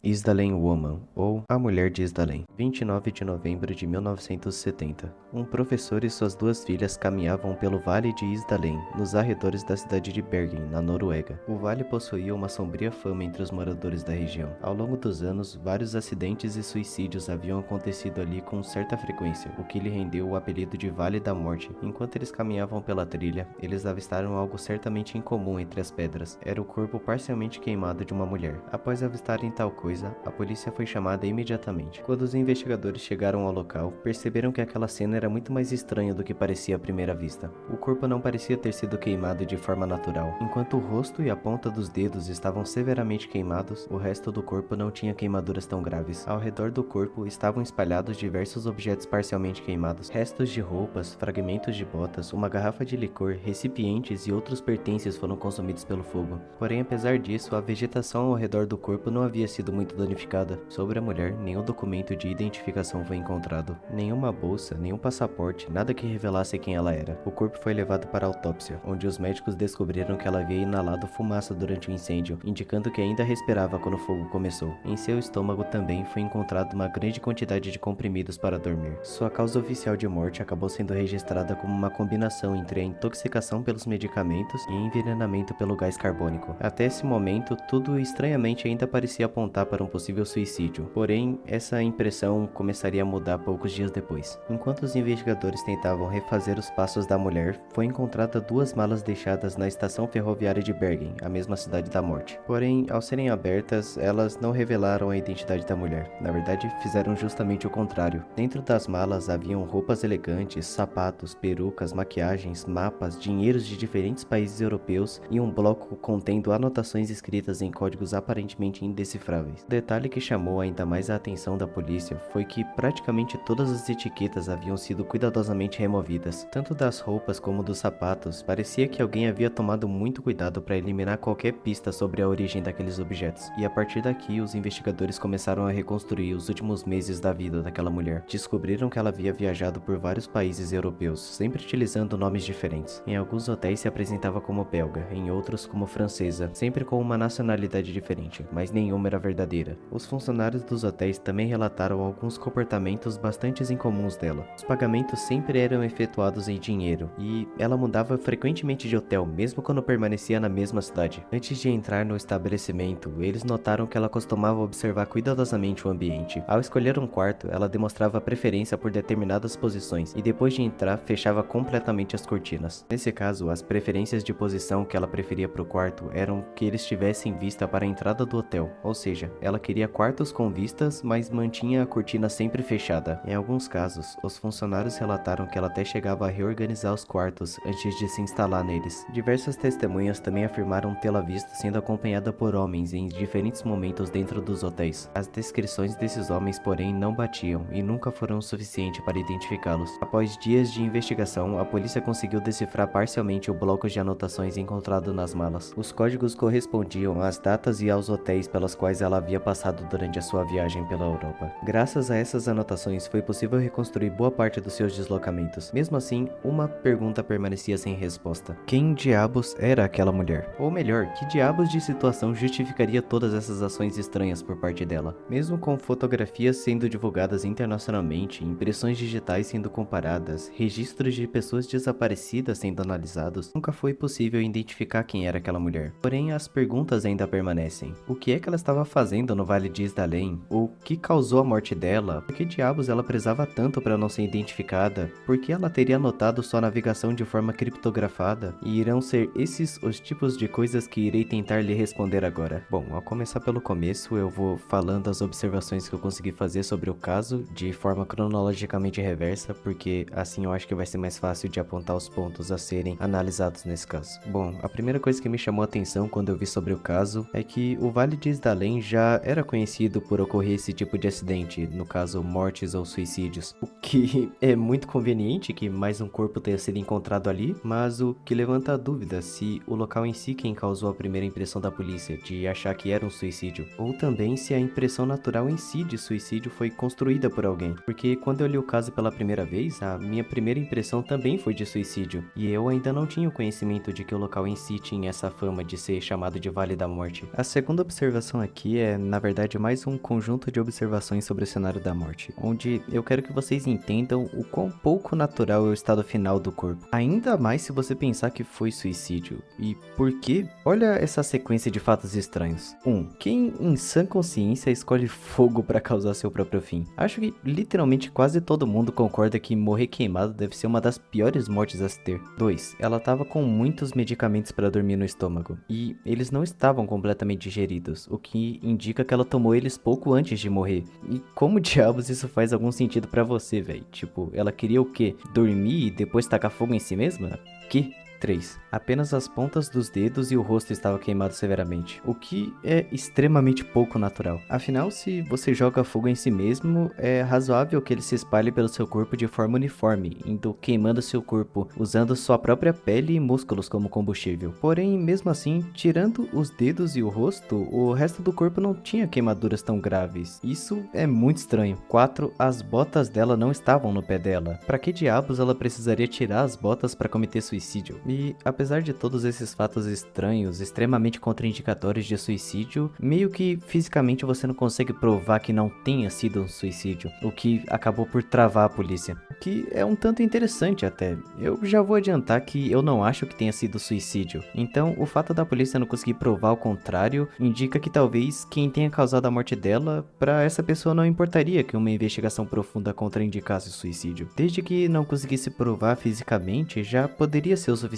Isdalen Woman, ou A Mulher de Isdalen, 29 de novembro de 1970. Um professor e suas duas filhas caminhavam pelo Vale de Isdalen, nos arredores da cidade de Bergen, na Noruega. O vale possuía uma sombria fama entre os moradores da região. Ao longo dos anos, vários acidentes e suicídios haviam acontecido ali com certa frequência, o que lhe rendeu o apelido de Vale da Morte. Enquanto eles caminhavam pela trilha, eles avistaram algo certamente incomum entre as pedras. Era o corpo parcialmente queimado de uma mulher. Após avistarem tal coisa, a polícia foi chamada imediatamente. Quando os investigadores chegaram ao local, perceberam que aquela cena era muito mais estranha do que parecia à primeira vista. O corpo não parecia ter sido queimado de forma natural. Enquanto o rosto e a ponta dos dedos estavam severamente queimados, o resto do corpo não tinha queimaduras tão graves. Ao redor do corpo estavam espalhados diversos objetos parcialmente queimados, restos de roupas, fragmentos de botas, uma garrafa de licor, recipientes e outros pertences foram consumidos pelo fogo. Porém, apesar disso, a vegetação ao redor do corpo não havia sido muito danificada. Sobre a mulher, nenhum documento de identificação foi encontrado. Nenhuma bolsa, nenhum passaporte, nada que revelasse quem ela era. O corpo foi levado para a autópsia, onde os médicos descobriram que ela havia inalado fumaça durante o incêndio, indicando que ainda respirava quando o fogo começou. Em seu estômago também foi encontrada uma grande quantidade de comprimidos para dormir. Sua causa oficial de morte acabou sendo registrada como uma combinação entre a intoxicação pelos medicamentos e envenenamento pelo gás carbônico. Até esse momento, tudo estranhamente ainda parecia apontar para um possível suicídio, porém, essa impressão começaria a mudar poucos dias depois. Enquanto os investigadores tentavam refazer os passos da mulher, foi encontrada duas malas deixadas na estação ferroviária de Bergen, a mesma cidade da morte. Porém, ao serem abertas, elas não revelaram a identidade da mulher. Na verdade, fizeram justamente o contrário. Dentro das malas haviam roupas elegantes, sapatos, perucas, maquiagens, mapas, dinheiros de diferentes países europeus e um bloco contendo anotações escritas em códigos aparentemente indecifráveis. O detalhe que chamou ainda mais a atenção da polícia foi que praticamente todas as etiquetas haviam sido cuidadosamente removidas. Tanto das roupas como dos sapatos, parecia que alguém havia tomado muito cuidado para eliminar qualquer pista sobre a origem daqueles objetos. E a partir daqui, os investigadores começaram a reconstruir os últimos meses da vida daquela mulher. Descobriram que ela havia viajado por vários países europeus, sempre utilizando nomes diferentes. Em alguns hotéis se apresentava como belga, em outros como francesa, sempre com uma nacionalidade diferente, mas nenhuma era verdadeira. Os funcionários dos hotéis também relataram alguns comportamentos bastante incomuns dela. Os pagamentos sempre eram efetuados em dinheiro, e ela mudava frequentemente de hotel, mesmo quando permanecia na mesma cidade. Antes de entrar no estabelecimento, eles notaram que ela costumava observar cuidadosamente o ambiente. Ao escolher um quarto, ela demonstrava preferência por determinadas posições, e depois de entrar, fechava completamente as cortinas. Nesse caso, as preferências de posição que ela preferia para o quarto eram que eles tivessem vista para a entrada do hotel, ou seja, ela queria quartos com vistas, mas mantinha a cortina sempre fechada. Em alguns casos, os funcionários relataram que ela até chegava a reorganizar os quartos antes de se instalar neles. Diversas testemunhas também afirmaram tê-la visto sendo acompanhada por homens em diferentes momentos dentro dos hotéis. As descrições desses homens, porém, não batiam e nunca foram o suficiente para identificá-los. Após dias de investigação, a polícia conseguiu decifrar parcialmente o bloco de anotações encontrado nas malas. Os códigos correspondiam às datas e aos hotéis pelas quais ela havia passado durante a sua viagem pela Europa. Graças a essas anotações, foi possível reconstruir boa parte dos seus deslocamentos. Mesmo assim, uma pergunta permanecia sem resposta. Quem diabos era aquela mulher? Ou melhor, que diabos de situação justificaria todas essas ações estranhas por parte dela? Mesmo com fotografias sendo divulgadas internacionalmente, impressões digitais sendo comparadas, registros de pessoas desaparecidas sendo analisados, nunca foi possível identificar quem era aquela mulher. Porém, as perguntas ainda permanecem. O que é que ela estava fazendo no Vale de Isdalen? O que causou a morte dela? Por que diabos ela prezava tanto para não ser identificada? Por que ela teria anotado sua navegação de forma criptografada? E irão ser esses os tipos de coisas que irei tentar lhe responder agora. Bom, ao começar pelo começo, eu vou falando as observações que eu consegui fazer sobre o caso de forma cronologicamente reversa, porque assim eu acho que vai ser mais fácil de apontar os pontos a serem analisados nesse caso. Bom, a primeira coisa que me chamou a atenção quando eu vi sobre o caso é que o Vale de Isdalen já era conhecido por ocorrer esse tipo de acidente, no caso mortes ou suicídios, o que é muito conveniente que mais um corpo tenha sido encontrado ali, mas o que levanta a dúvida se o local em si quem causou a primeira impressão da polícia de achar que era um suicídio, ou também se a impressão natural em si de suicídio foi construída por alguém, porque quando eu li o caso pela primeira vez, a minha primeira impressão também foi de suicídio, e eu ainda não tinha o conhecimento de que o local em si tinha essa fama de ser chamado de Vale da Morte. A segunda observação aqui é é, na verdade, mais um conjunto de observações sobre o cenário da morte, onde eu quero que vocês entendam o quão pouco natural é o estado final do corpo. Ainda mais se você pensar que foi suicídio. E por quê? Olha essa sequência de fatos estranhos. 1. Quem em sã consciência escolhe fogo para causar seu próprio fim? Acho que literalmente quase todo mundo concorda que morrer queimado deve ser uma das piores mortes a se ter. 2. Ela estava com muitos medicamentos para dormir no estômago, e eles não estavam completamente digeridos, o que indica que ela tomou eles pouco antes de morrer. E como diabos isso faz algum sentido pra você, velho? Tipo, ela queria o quê? Dormir e depois tacar fogo em si mesma? Que? 3. Apenas as pontas dos dedos e o rosto estavam queimados severamente, o que é extremamente pouco natural. Afinal, se você joga fogo em si mesmo, é razoável que ele se espalhe pelo seu corpo de forma uniforme, indo queimando seu corpo, usando sua própria pele e músculos como combustível. Porém, mesmo assim, tirando os dedos e o rosto, o resto do corpo não tinha queimaduras tão graves. Isso é muito estranho. 4. As botas dela não estavam no pé dela. Pra que diabos ela precisaria tirar as botas para cometer suicídio? E, apesar de todos esses fatos estranhos, extremamente contraindicatórios de suicídio, meio que fisicamente você não consegue provar que não tenha sido um suicídio, o que acabou por travar a polícia. O que é um tanto interessante até. Eu já vou adiantar que eu não acho que tenha sido suicídio. Então, o fato da polícia não conseguir provar o contrário indica que talvez quem tenha causado a morte dela, para essa pessoa não importaria que uma investigação profunda contraindicasse o suicídio. Desde que não conseguisse provar fisicamente, já poderia ser o suficiente,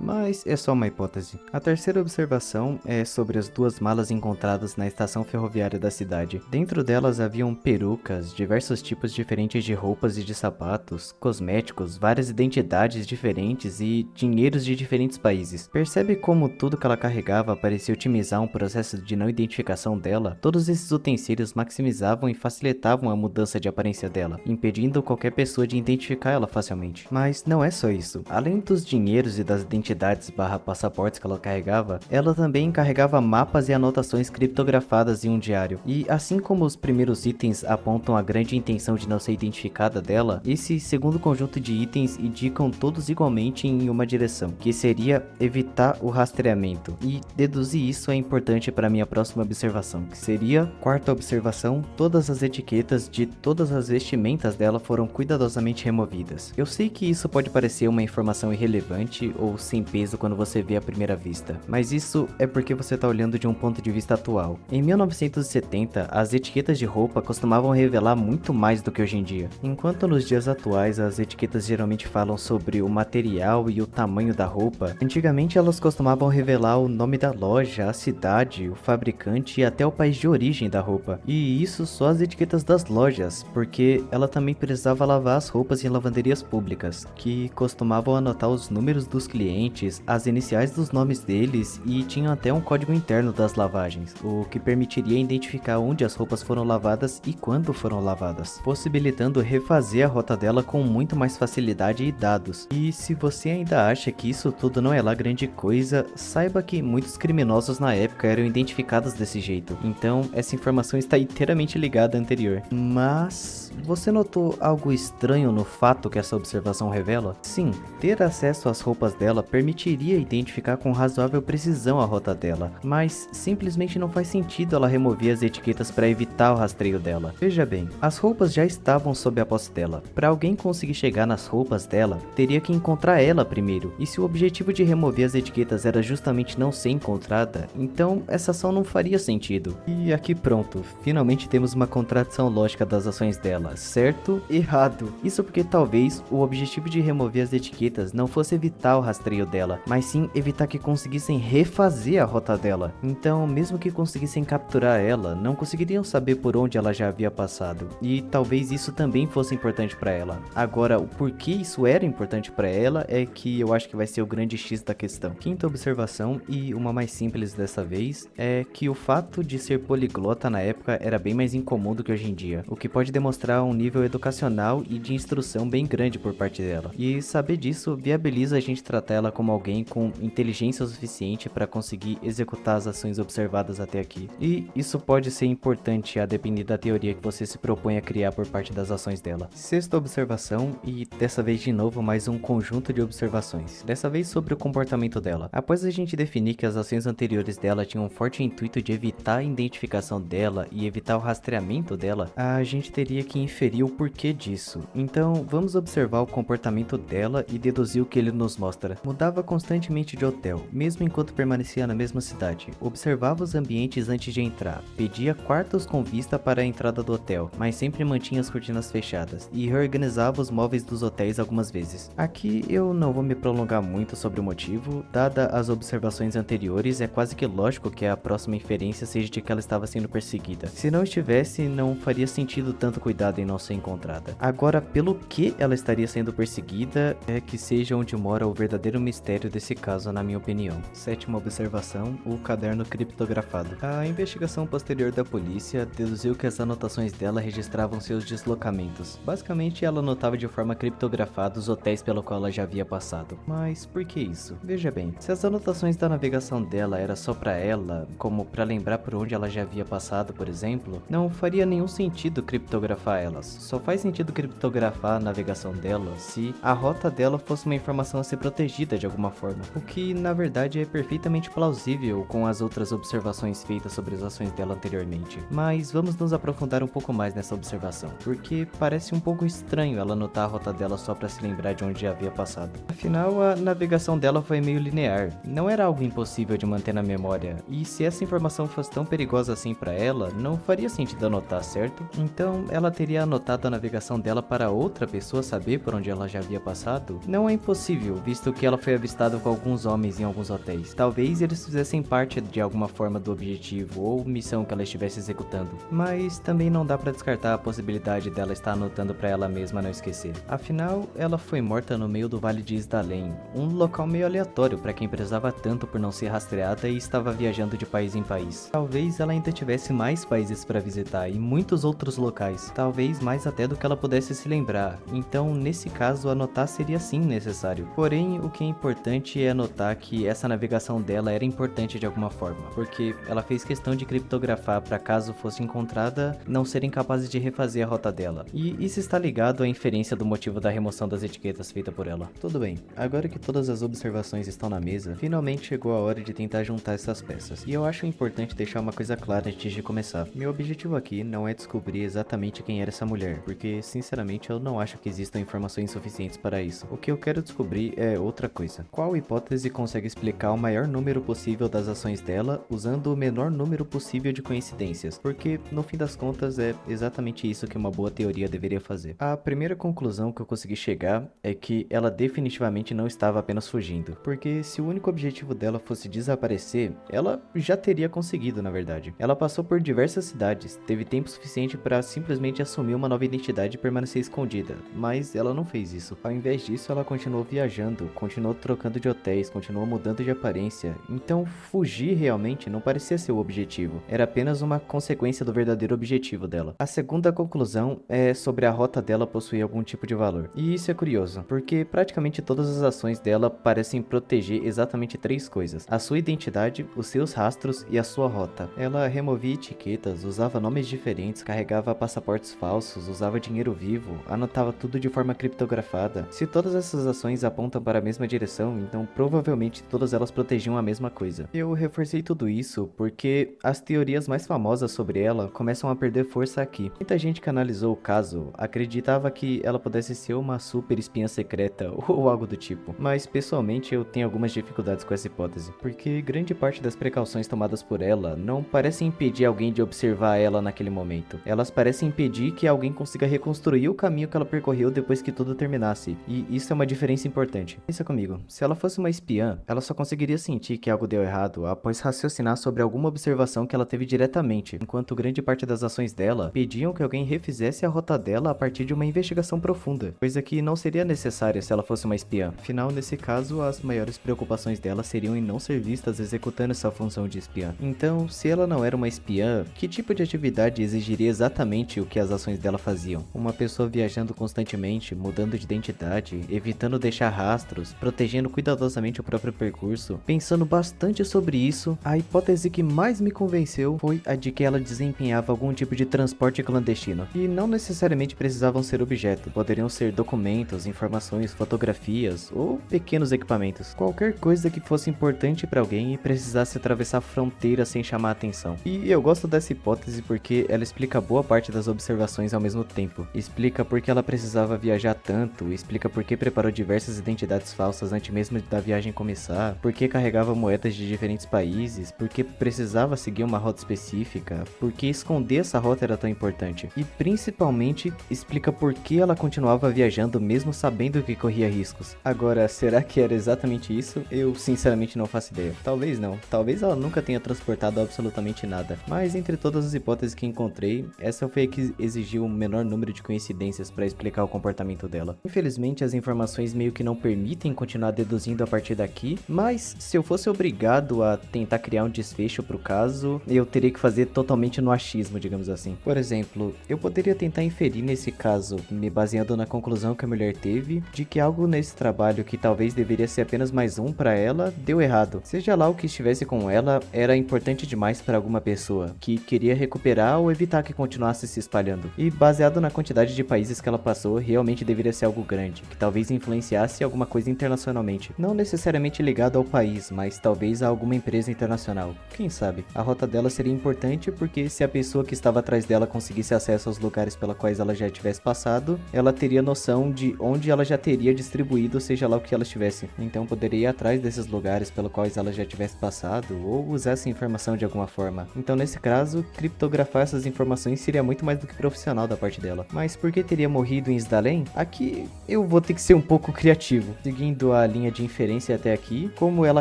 mas é só uma hipótese. A terceira observação é sobre as duas malas encontradas na estação ferroviária da cidade. Dentro delas haviam perucas, diversos tipos diferentes de roupas e de sapatos, cosméticos, várias identidades diferentes e dinheiros de diferentes países. Percebe como tudo que ela carregava parecia otimizar um processo de não identificação dela? Todos esses utensílios maximizavam e facilitavam a mudança de aparência dela, impedindo qualquer pessoa de identificar ela facilmente. Mas não é só isso. Além dos dinheiros e das identidades / passaportes que ela carregava, ela também carregava mapas e anotações criptografadas em um diário. E assim como os primeiros itens apontam a grande intenção de não ser identificada dela, esse segundo conjunto de itens indicam todos igualmente em uma direção, que seria evitar o rastreamento. E deduzir isso é importante para minha próxima observação, que seria, quarta observação, todas as etiquetas de todas as vestimentas dela foram cuidadosamente removidas. Eu sei que isso pode parecer uma informação irrelevante ou sem peso quando você vê à primeira vista, mas isso é porque você está olhando de um ponto de vista atual. Em 1970, as etiquetas de roupa costumavam revelar muito mais do que hoje em dia. Enquanto nos dias atuais as etiquetas geralmente falam sobre o material e o tamanho da roupa, antigamente elas costumavam revelar o nome da loja, a cidade, o fabricante e até o país de origem da roupa. E isso só as etiquetas das lojas, porque ela também precisava lavar as roupas em lavanderias públicas, que costumavam anotar os números dos clientes, as iniciais dos nomes deles e tinham até um código interno das lavagens, o que permitiria identificar onde as roupas foram lavadas e quando foram lavadas, possibilitando refazer a rota dela com muito mais facilidade e dados. E se você ainda acha que isso tudo não é lá grande coisa, saiba que muitos criminosos na época eram identificados desse jeito, então essa informação está inteiramente ligada à anterior. Mas você notou algo estranho no fato que essa observação revela? Sim, ter acesso às roupas dela permitiria identificar com razoável precisão a rota dela, mas simplesmente não faz sentido ela remover as etiquetas para evitar o rastreio dela. Veja bem, as roupas já estavam sob a posse dela. Para alguém conseguir chegar nas roupas dela, teria que encontrar ela primeiro, e se o objetivo de remover as etiquetas era justamente não ser encontrada, então essa ação não faria sentido. E aqui pronto, finalmente temos uma contradição lógica das ações dela, certo? Errado. Isso porque talvez o objetivo de remover as etiquetas não fosse evitar o rastreio dela, mas sim evitar que conseguissem refazer a rota dela. Então, mesmo que conseguissem capturar ela, não conseguiriam saber por onde ela já havia passado. E talvez isso também fosse importante para ela. Agora, o porquê isso era importante para ela é que eu acho que vai ser o grande X da questão. Quinta observação, e uma mais simples dessa vez, é que o fato de ser poliglota na época era bem mais incomum do que hoje em dia, o que pode demonstrar um nível educacional e de instrução bem grande por parte dela. E saber disso viabiliza a gente tratar ela como alguém com inteligência suficiente para conseguir executar as ações observadas até aqui. E isso pode ser importante a depender da teoria que você se propõe a criar por parte das ações dela. Sexta sexta observação e dessa vez de novo mais um conjunto de observações, dessa vez sobre o comportamento dela. Após a gente definir que as ações anteriores dela tinham um forte intuito de evitar a identificação dela e evitar o rastreamento dela, a gente teria que inferir o porquê disso. Então vamos observar o comportamento dela e deduzir o que ele nos mostra. Mudava constantemente de hotel, mesmo enquanto permanecia na mesma cidade. Observava os ambientes antes de entrar, pedia quartos com vista para a entrada do hotel, mas sempre mantinha as cortinas fechadas e reorganizava os móveis dos hotéis algumas vezes. Aqui eu não vou me prolongar muito sobre o motivo, dada as observações anteriores, é quase que lógico que a próxima inferência seja de que ela estava sendo perseguida. Se não estivesse, não faria sentido tanto cuidado em não ser encontrada. Agora, pelo que ela estaria sendo perseguida, é que seja onde mora o verdadeiro mistério desse caso, na minha opinião. Sétima observação, o caderno criptografado. A investigação posterior da polícia deduziu que as anotações dela registravam seus deslocamentos. Basicamente, ela anotava de forma criptografada os hotéis pelo qual ela já havia passado. Mas por que isso? Veja bem, se as anotações da navegação dela era só pra ela, como pra lembrar por onde ela já havia passado, por exemplo, não faria nenhum sentido criptografar elas. Só faz sentido criptografar a navegação dela se a rota dela fosse uma informação a ser protegida de alguma forma, o que na verdade é perfeitamente plausível com as outras observações feitas sobre as ações dela anteriormente. Mas vamos nos aprofundar um pouco mais nessa observação, porque parece um pouco estranho ela anotar a rota dela só pra se lembrar de onde já havia passado. Afinal, a navegação dela foi meio linear, não era algo impossível de manter na memória, e se essa informação fosse tão perigosa assim pra ela, não faria sentido anotar, certo? Então, ela teria anotado a navegação dela para outra pessoa saber por onde ela já havia passado? Não é impossível, visto que ela foi avistada com alguns homens em alguns hotéis. Talvez eles fizessem parte de alguma forma do objetivo ou missão que ela estivesse executando, mas também não dá pra descartar a possibilidade dela estar anotando pra ela mesma não esquecer. Afinal, ela foi morta no meio do Vale de Isdalen, um local meio aleatório pra quem prezava tanto por não ser rastreada e estava viajando de país em país. Talvez ela ainda tivesse mais países pra visitar e muitos outros locais, talvez mais até do que ela pudesse se lembrar, então nesse caso anotar seria sim necessário. Porém, o que é importante é anotar que essa navegação dela era importante de alguma forma, porque ela fez questão de criptografar para caso fosse encontrada não serem capazes de refazer a rota dela. E isso está ligado à inferência do motivo da remoção das etiquetas feita por ela. Tudo bem, agora que todas as observações estão na mesa, finalmente chegou a hora de tentar juntar essas peças. E eu acho importante deixar uma coisa clara antes de começar. Meu objetivo aqui não é descobrir exatamente quem era essa mulher, porque sinceramente eu não acho que existam informações suficientes para isso. O que eu quero descobrir é outra coisa. Qual hipótese consegue explicar o maior número possível das ações dela usando o menor número possível de coincidências? Porque no fim das contas é exatamente isso que uma boa teoria deveria fazer. A primeira conclusão que eu consegui chegar é que ela definitivamente não estava apenas fugindo, porque se o único objetivo dela fosse desaparecer, ela já teria conseguido, na verdade. Ela passou por diversas cidades, teve tempo suficiente para simplesmente assumir uma nova identidade e permanecer escondida, mas ela não fez isso. Ao invés disso, ela continuou viajando, continuou trocando de hotéis, continuou mudando de aparência. Então, fugir realmente não parecia ser o objetivo, era apenas uma consequência do verdadeiro objetivo dela. A segunda conclusão é sobre a rota dela possuir algum tipo de valor. E isso é curioso, porque praticamente todas as ações dela parecem proteger exatamente três coisas: a sua identidade, os seus rastros e a sua rota. Ela removia etiquetas, usava nomes diferentes, carregava passaportes falsos, usava dinheiro vivo, anotava tudo de forma criptografada. Se todas essas ações apontam para a mesma direção, então provavelmente todas elas protegiam a mesma coisa. Eu reforcei tudo isso porque as teorias mais famosas sobre ela começam a perder força aqui. Muita gente que analisou o caso acreditava que ela pudesse ser uma super espiã secreta ou algo do tipo, mas pessoalmente eu tenho algumas dificuldades com essa hipótese, porque grande parte das precauções tomadas por ela não parecem impedir alguém de observar ela naquele momento. Elas parecem impedir que alguém consiga reconstruir o caminho que ela percorreu depois que tudo terminasse, e isso é uma diferença importante. Pensa comigo, se ela fosse uma espiã, ela só conseguiria sentir que algo deu errado após raciocinar sobre alguma observação que ela teve diretamente, enquanto grande parte das ações dela pediam que alguém refizesse a rota dela a partir de uma investigação profunda, coisa que não seria necessária se ela fosse uma espiã. Afinal, nesse caso, as maiores preocupações dela seriam em não ser vistas executando essa função de espiã. Então, se ela não era uma espiã, que tipo de atividade exigiria exatamente o que as ações dela faziam? Uma pessoa viajando constantemente, mudando de identidade, evitando deixar rastros, protegendo cuidadosamente o próprio percurso. Pensando bastante sobre isso, a hipótese que mais me convenceu foi a de que ela desempenhava algum tipo de transporte clandestino, e não necessariamente precisava precisavam ser objeto, poderiam ser documentos, informações, fotografias ou pequenos equipamentos. Qualquer coisa que fosse importante para alguém e precisasse atravessar fronteiras sem chamar a atenção. E eu gosto dessa hipótese porque ela explica boa parte das observações ao mesmo tempo. Explica por que ela precisava viajar tanto, explica por que preparou diversas identidades falsas antes mesmo da viagem começar, por que carregava moedas de diferentes países, por que precisava seguir uma rota específica, por que esconder essa rota era tão importante. E principalmente explica por que ela continuava viajando mesmo sabendo que corria riscos. Agora, será que era exatamente isso? Eu sinceramente não faço ideia. Talvez não. Talvez ela nunca tenha transportado absolutamente nada. Mas entre todas as hipóteses que encontrei, essa foi a que exigiu o menor número de coincidências para explicar o comportamento dela. Infelizmente, as informações meio que não permitem continuar deduzindo a partir daqui, mas se eu fosse obrigado a tentar criar um desfecho pro caso, eu teria que fazer totalmente no achismo, digamos assim. Por exemplo, eu poderia tentar inferir nesse caso, me baseando na conclusão que a mulher teve, de que algo nesse trabalho que talvez deveria ser apenas mais um para ela, deu errado. Seja lá o que estivesse com ela, era importante demais para alguma pessoa, que queria recuperar ou evitar que continuasse se espalhando. E baseado na quantidade de países que ela passou, realmente deveria ser algo grande, que talvez influenciasse alguma coisa internacionalmente. Não necessariamente ligado ao país, mas talvez a alguma empresa internacional. Quem sabe? A rota dela seria importante porque se a pessoa que estava atrás dela conseguisse acesso aos lugares pela quais ela já tivesse passado, ela teria noção de onde ela já teria distribuído, seja lá o que ela estivesse. Então poderia ir atrás desses lugares pelos quais ela já tivesse passado ou usar essa informação de alguma forma. Então nesse caso, criptografar essas informações seria muito mais do que profissional da parte dela. Mas por que teria morrido em Isdalen? Aqui eu vou ter que ser um pouco criativo. Seguindo a linha de inferência até aqui, como ela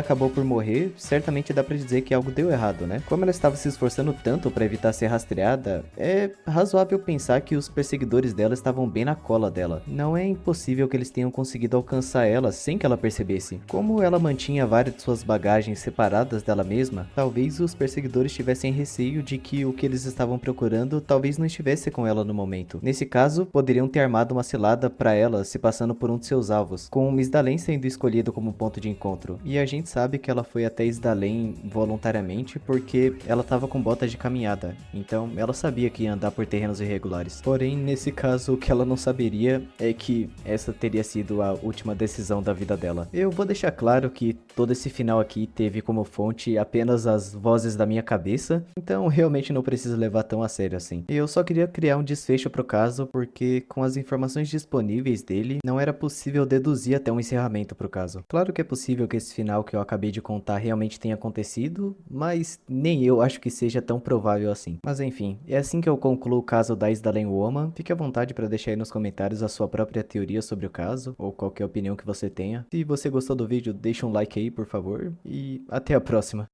acabou por morrer, certamente dá pra dizer que algo deu errado, né? Como ela estava se esforçando tanto para evitar ser rastreada, é razoável pensar que os perseguidores dela estavam bem na cola dela. Não é impossível que eles tenham conseguido alcançar ela sem que ela percebesse. Como ela mantinha várias de suas bagagens separadas dela mesma, talvez os perseguidores tivessem receio de que o que eles estavam procurando talvez não estivesse com ela no momento. Nesse caso, poderiam ter armado uma cilada para ela se passando por um de seus alvos, com Isdalen sendo escolhido como ponto de encontro. E a gente sabe que ela foi até Isdalen voluntariamente porque ela estava com botas de caminhada, então ela sabia que ia andar por terrenos irregulares. Porém, nesse caso, o que ela não saberia é que essa teria sido a última decisão da vida dela. Eu vou deixar claro que todo esse final aqui teve como fonte apenas as vozes da minha cabeça, então realmente não preciso levar tão a sério assim. Eu só queria criar um desfecho pro caso porque com as informações disponíveis dele, não era possível deduzir até um encerramento pro caso. Claro que é possível que esse final que eu acabei de contar realmente tenha acontecido, mas nem eu acho que seja tão provável assim. Mas enfim, é assim que eu concluo o caso da Isdalen Woman. Fique à vontade para deixar aí nos comentários a sua própria teoria sobre o caso, ou qualquer opinião que você tenha. Se você gostou do vídeo, deixa um like aí, por favor, e até a próxima.